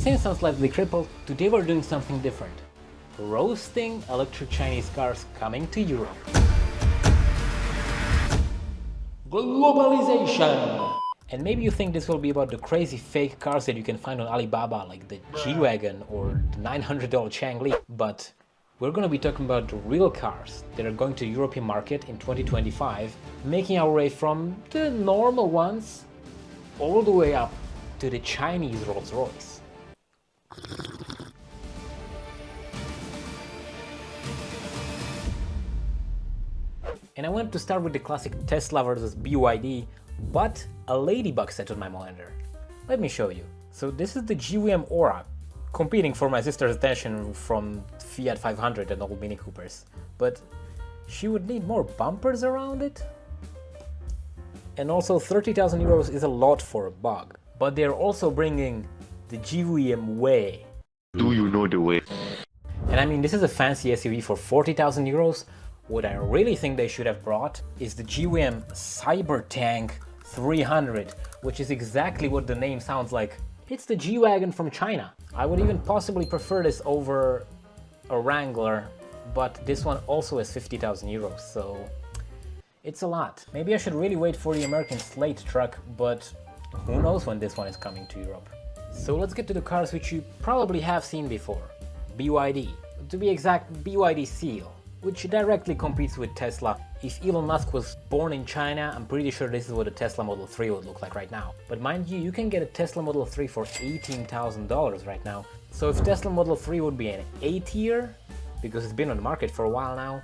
seem some slightly crippled, today we're doing something different. Roasting electric Chinese cars coming to Europe. Globalization! And maybe you think this will be about the crazy fake cars that you can find on Alibaba, like the G-Wagon or the $900 Changli, but we're going to be talking about the real cars that are going to the European market in 2025, making our way from the normal ones all the way up to the Chinese Rolls-Royce. And I wanted to start with the classic Tesla versus BYD, but a ladybug set on my monitor. Let me show you. So this is the GWM Ora, competing for my sister's attention from Fiat 500 and all Mini Coopers. But she would need more bumpers around it. And also 30,000 euros is a lot for a bug. But they're also bringing the GWM Way. Do you know the way? And I mean, this is a fancy SUV for 40,000 euros. What I really think they should have brought is the GWM Cybertank 300, which is exactly what the name sounds like. It's the G-Wagon from China. I would even possibly prefer this over a Wrangler, but this one also is 50,000 euros, so it's a lot. Maybe I should really wait for the American Slate truck, but who knows when this one is coming to Europe. So let's get to the cars which you probably have seen before. BYD. To be exact, BYD Seagull, which directly competes with Tesla. If Elon Musk was born in China, I'm pretty sure this is what a Tesla Model 3 would look like right now. But mind you, you can get a Tesla Model 3 for $18,000 right now. So if Tesla Model 3 would be an A tier, because it's been on the market for a while now,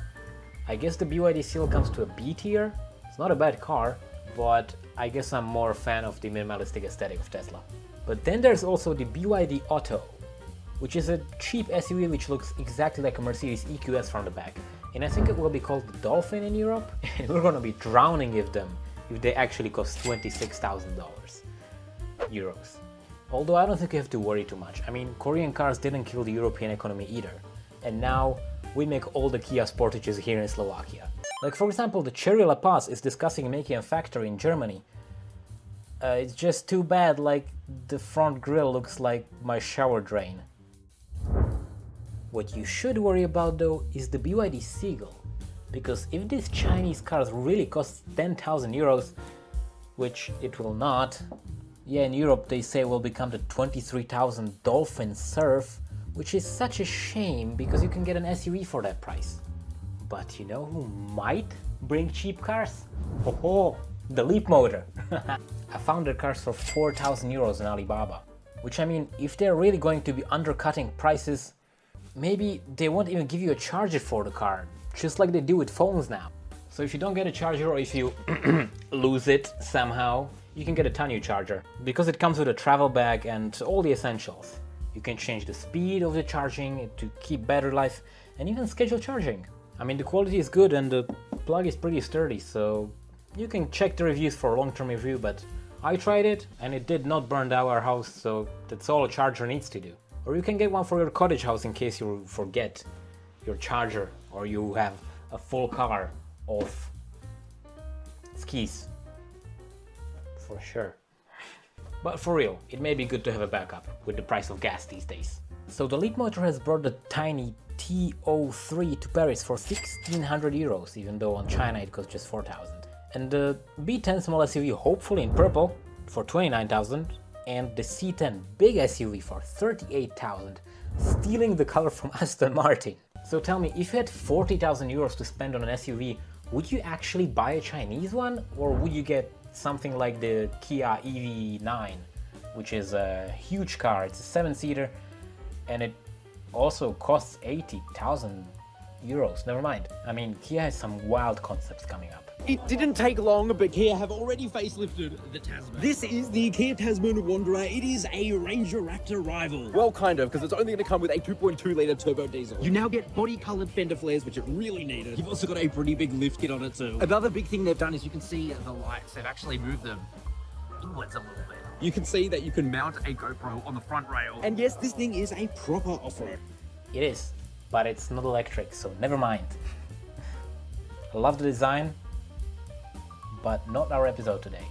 I guess the BYD Seagull comes to a B tier. It's not a bad car, but I guess I'm more a fan of the minimalistic aesthetic of Tesla. But then there's also the BYD Atto, which is a cheap SUV which looks exactly like a Mercedes EQS from the back. And I think it will be called the Dolphin in Europe, and we're gonna be drowning if they actually cost $26,000 euros. Although I don't think you have to worry too much. I mean, Korean cars didn't kill the European economy either. And now we make all the Kia Sportages here in Slovakia. Like for example, the Cherry Lepas is discussing making a factory in Germany. It's just too bad, like the front grille looks like my shower drain. What you should worry about though is the BYD Seagull, because if these Chinese cars really cost 10,000 euros, which it will not, yeah, in Europe they say will become the 23,000 Dolphin Surf, which is such a shame because you can get an SUV for that price. But you know who might bring cheap cars? Oh, the Leapmotor. I found their cars for 4,000 euros on Alibaba, which I mean, if they're really going to be undercutting prices, maybe they won't even give you a charger for the car, just like they do with phones now. So if you don't get a charger, or if you lose it somehow, you can get a TAYNIU charger, because it comes with a travel bag and all the essentials. You can change the speed of the charging to keep battery life, and even schedule charging. I mean, the quality is good and the plug is pretty sturdy, so you can check the reviews for a long-term review, but I tried it and it did not burn down our house, so that's all a charger needs to do. Or you can get one for your cottage house in case you forget your charger or you have a full car of skis. For sure. But for real, it may be good to have a backup with the price of gas these days. So the Leapmotor has brought the tiny T03 to Paris for 1,600 euros, even though on China it costs just 4,000. And the B10 small SUV, hopefully in purple, for 29,000. And the C10 big SUV for 38,000, stealing the color from Aston Martin. So tell me, if you had 40,000 euros to spend on an SUV, would you actually buy a Chinese one, or would you get something like the Kia EV9, which is a huge car? It's a 7-seater and it also costs 80,000 euros. Never mind. I mean, Kia has some wild concepts coming up. It didn't take long, but Kia have already facelifted the Tasman. This is the Kia Tasman Wanderer. It is a Ranger Raptor rival. Well, kind of, because it's only going to come with a 2.2-litre turbo diesel. You now get body-coloured fender flares, which it really needed. You've also got a pretty big lift kit on it too. Another big thing they've done is you can see the lights. They've actually moved them inwards a little bit. You can see that you can mount a GoPro on the front rail. And yes, this thing is a proper off-road. It is, but it's not electric, so never mind. I love the design, but not our episode today.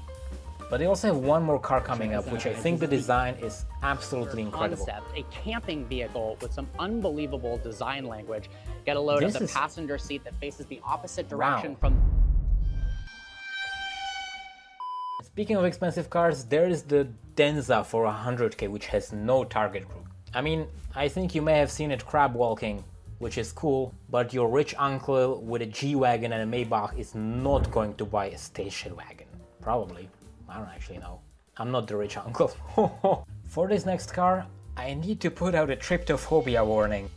But they also have one more car coming up, which I think the design is absolutely incredible. Concept, a camping vehicle with some unbelievable design language. Get a load of the passenger seat that faces the opposite direction from... Speaking of expensive cars, there is the Denza for 100k, which has no target group. I mean, I think you may have seen it crab walking, which is cool, but your rich uncle with a G-Wagon and a Maybach is not going to buy a station wagon. Probably. I don't actually know. I'm not the rich uncle. For this next car, I need to put out a tryptophobia warning.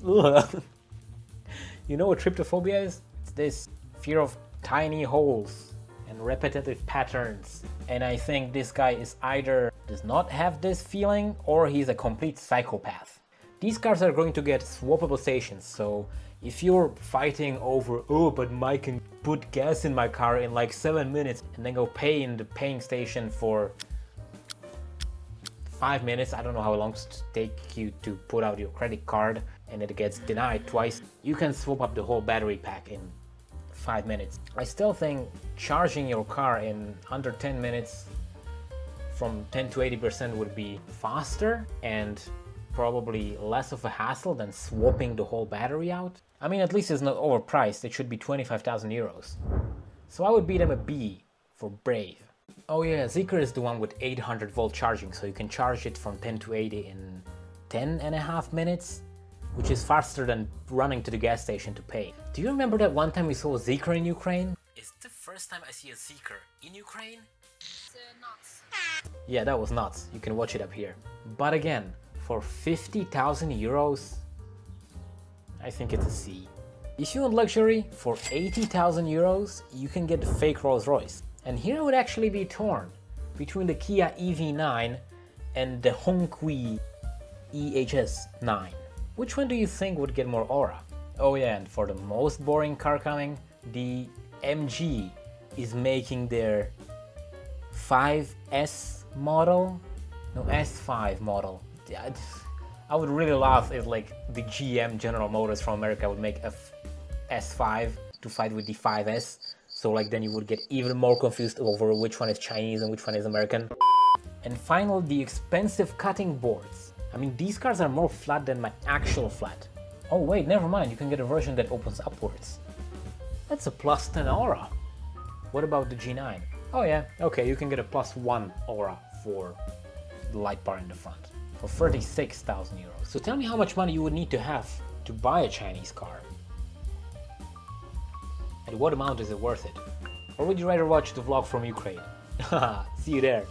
You know what tryptophobia is? It's this fear of tiny holes and repetitive patterns. And I think this guy is either does not have this feeling or he's a complete psychopath. These cars are going to get swappable stations, so if you're fighting over, oh, but Mike can put gas in my car in like 7 minutes and then go pay in the paying station for 5 minutes, I don't know how long it takes you to put out your credit card and it gets denied twice, you can swap up the whole battery pack in 5 minutes. I still think charging your car in under 10 minutes from 10 to 80% would be faster and probably less of a hassle than swapping the whole battery out. I mean, at least it's not overpriced. It should be 25,000 euros. So I would beat them a B for brave. Oh yeah, Zeekr is the one with 800 volt charging, so you can charge it from 10 to 80 in 10.5 minutes, which is faster than running to the gas station to pay. Do you remember that one time we saw a Zeekr in Ukraine? It's the first time I see a Zeekr in Ukraine. It's nuts. Yeah, that was nuts. You can watch it up here. But again, for 50,000 euros, I think it's a C. If you want luxury, for 80,000 euros, you can get the fake Rolls-Royce. And here I would actually be torn between the Kia EV9 and the Hongqi E-HS9. Which one do you think would get more aura? Oh yeah, and for the most boring car coming, the MG is making their 5S model? No, S5 model. Yeah, I would really laugh if like the GM General Motors from America would make a S5 to fight with the 5S. So like then you would get even more confused over which one is Chinese and which one is American. And finally, the expensive cutting boards. I mean, these cars are more flat than my actual flat. Oh wait, never mind, you can get a version that opens upwards. That's a plus 10 aura. What about the G9? Oh yeah, okay, you can get a plus 1 aura for the light bar in the front. For 36,000 euros. So tell me how much money you would need to have to buy a Chinese car. And what amount is it worth it? Or would you rather watch the vlog from Ukraine? See you there.